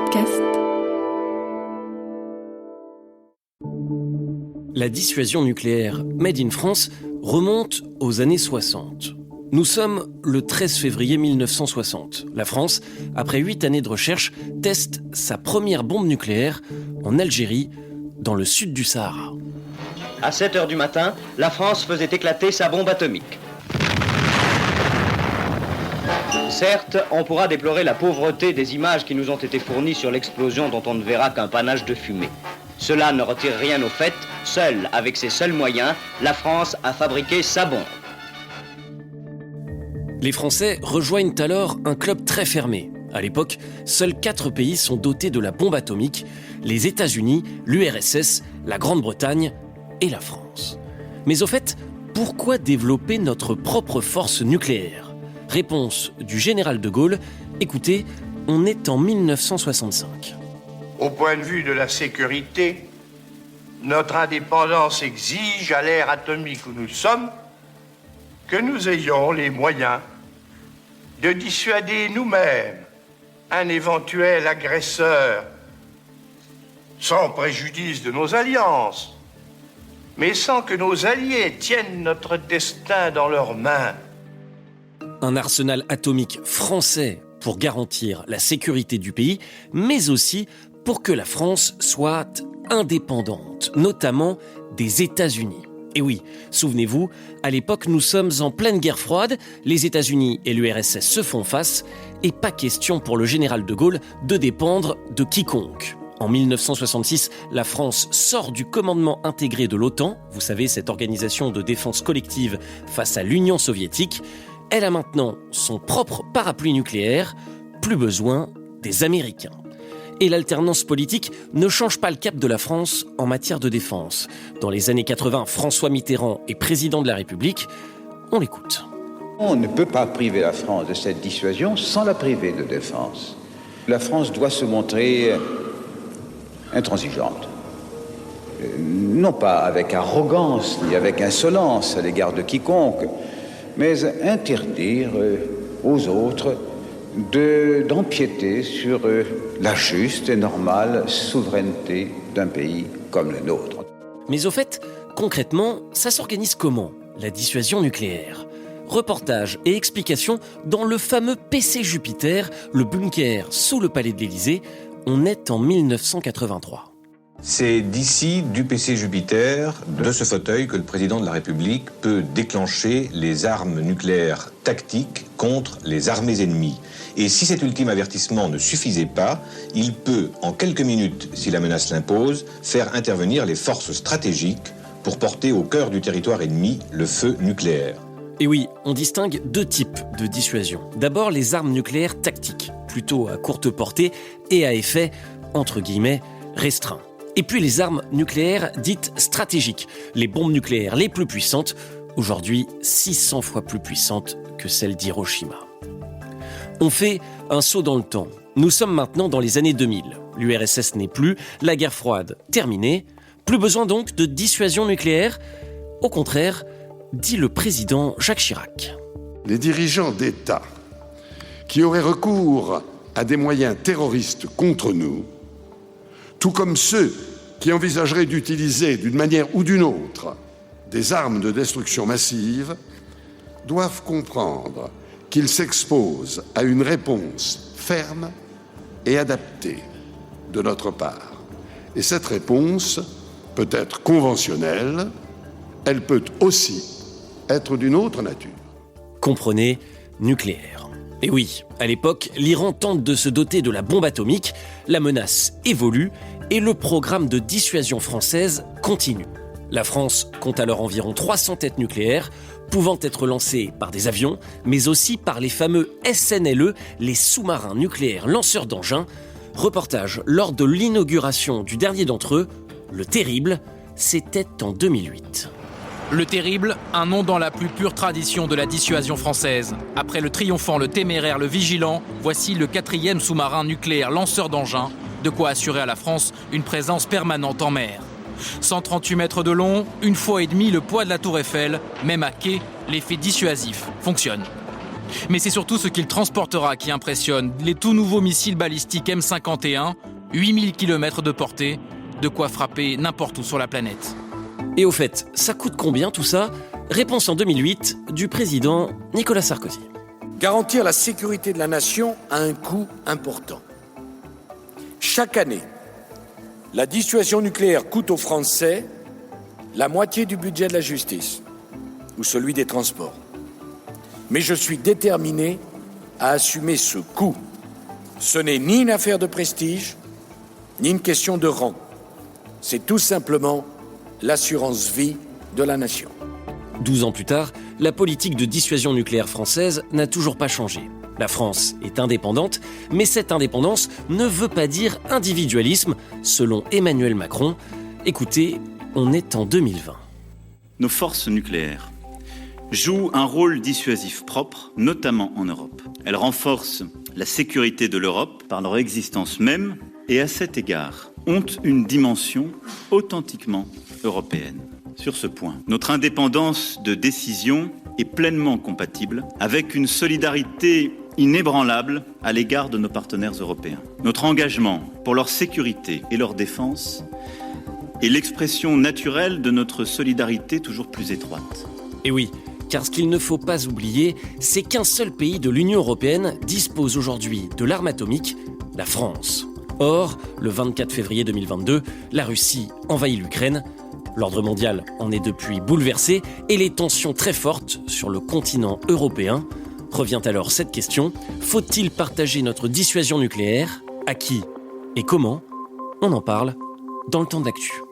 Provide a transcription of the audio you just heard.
podcast. La dissuasion nucléaire Made in France remonte aux années 60. Nous sommes le 13 février 1960. La France, après 8 années de recherche, teste sa première bombe nucléaire en Algérie, dans le sud du Sahara. À 7h du matin, la France faisait éclater sa bombe atomique. Certes, on pourra déplorer la pauvreté des images qui nous ont été fournies sur l'explosion dont on ne verra qu'un panache de fumée. Cela ne retire rien au fait, seule, avec ses seuls moyens, la France a fabriqué sa bombe. Les Français rejoignent alors un club très fermé. À l'époque, seuls 4 pays sont dotés de la bombe atomique, les États-Unis, l'URSS, la Grande-Bretagne et la France. Mais au fait, pourquoi développer notre propre force nucléaire ? Réponse du général de Gaulle, écoutez, on est en 1965. Au point de vue de la sécurité, notre indépendance exige, à l'ère atomique où nous sommes, que nous ayons les moyens de dissuader nous-mêmes un éventuel agresseur, sans préjudice de nos alliances, mais sans que nos alliés tiennent notre destin dans leurs mains. Un arsenal atomique français pour garantir la sécurité du pays, mais aussi pour que la France soit indépendante, notamment des États-Unis. Et oui, souvenez-vous, à l'époque, nous sommes en pleine guerre froide, les États-Unis et l'URSS se font face, et pas question pour le général de Gaulle de dépendre de quiconque. En 1966, la France sort du commandement intégré de l'OTAN, vous savez, cette organisation de défense collective face à l'Union soviétique. Elle a maintenant son propre parapluie nucléaire, plus besoin des Américains. Et l'alternance politique ne change pas le cap de la France en matière de défense. Dans les années 80, François Mitterrand est président de la République. On l'écoute. On ne peut pas priver la France de cette dissuasion sans la priver de défense. La France doit se montrer intransigeante. Non pas avec arrogance ni avec insolence à l'égard de quiconque, mais interdire aux autres d'empiéter sur la juste et normale souveraineté d'un pays comme le nôtre. Mais au fait, concrètement, ça s'organise comment, la dissuasion nucléaire ? Reportage et explications dans le fameux PC Jupiter, le bunker sous le palais de l'Élysée. On est en 1983. C'est d'ici, du PC Jupiter, de ce fauteuil, que le président de la République peut déclencher les armes nucléaires tactiques contre les armées ennemies. Et si cet ultime avertissement ne suffisait pas, il peut, en quelques minutes, si la menace l'impose, faire intervenir les forces stratégiques pour porter au cœur du territoire ennemi le feu nucléaire. Et oui, on distingue 2 types de dissuasion. D'abord, les armes nucléaires tactiques, plutôt à courte portée et à effet, entre guillemets, restreint. Et puis les armes nucléaires dites stratégiques, les bombes nucléaires les plus puissantes, aujourd'hui 600 fois plus puissantes que celles d'Hiroshima. On fait un saut dans le temps. Nous sommes maintenant dans les années 2000. L'URSS n'est plus, la guerre froide terminée. Plus besoin donc de dissuasion nucléaire. Au contraire, dit le président Jacques Chirac. Les dirigeants d'État qui auraient recours à des moyens terroristes contre nous, tout comme ceux qui envisageraient d'utiliser d'une manière ou d'une autre des armes de destruction massive, doivent comprendre qu'ils s'exposent à une réponse ferme et adaptée de notre part. Et cette réponse peut être conventionnelle, elle peut aussi être d'une autre nature. Comprenez, nucléaire. Et oui, à l'époque, l'Iran tente de se doter de la bombe atomique, la menace évolue et le programme de dissuasion française continue. La France compte alors environ 300 têtes nucléaires, pouvant être lancées par des avions, mais aussi par les fameux SNLE, les sous-marins nucléaires lanceurs d'engins. Reportage lors de l'inauguration du dernier d'entre eux, le Terrible, c'était en 2008. Le Terrible, un nom dans la plus pure tradition de la dissuasion française. Après le triomphant, le téméraire, le vigilant, voici le 4e sous-marin nucléaire lanceur d'engins, de quoi assurer à la France une présence permanente en mer. 138 mètres de long, 1,5 fois le poids de la Tour Eiffel, même à quai, l'effet dissuasif fonctionne. Mais c'est surtout ce qu'il transportera qui impressionne. Les tout nouveaux missiles balistiques M51, 8000 km de portée, de quoi frapper n'importe où sur la planète. Et au fait, ça coûte combien tout ça? Réponse en 2008 du président Nicolas Sarkozy. Garantir la sécurité de la nation a un coût important. Chaque année, la dissuasion nucléaire coûte aux Français la moitié du budget de la justice ou celui des transports. Mais je suis déterminé à assumer ce coût. Ce n'est ni une affaire de prestige, ni une question de rang. C'est tout simplement l'assurance vie de la nation. 12 ans plus tard, la politique de dissuasion nucléaire française n'a toujours pas changé. La France est indépendante, mais cette indépendance ne veut pas dire individualisme, selon Emmanuel Macron. Écoutez, on est en 2020. Nos forces nucléaires jouent un rôle dissuasif propre, notamment en Europe. Elles renforcent la sécurité de l'Europe par leur existence même et à cet égard ont une dimension authentiquement européenne. Sur ce point, notre indépendance de décision est pleinement compatible avec une solidarité inébranlable à l'égard de nos partenaires européens. Notre engagement pour leur sécurité et leur défense est l'expression naturelle de notre solidarité toujours plus étroite. Et oui, car ce qu'il ne faut pas oublier, c'est qu'un seul pays de l'Union européenne dispose aujourd'hui de l'arme atomique, la France. Or, le 24 février 2022, la Russie envahit l'Ukraine. L'ordre mondial en est depuis bouleversé et les tensions très fortes sur le continent européen. Revient alors cette question, faut-il partager notre dissuasion nucléaire? À qui et comment? On en parle dans le temps de l'actu.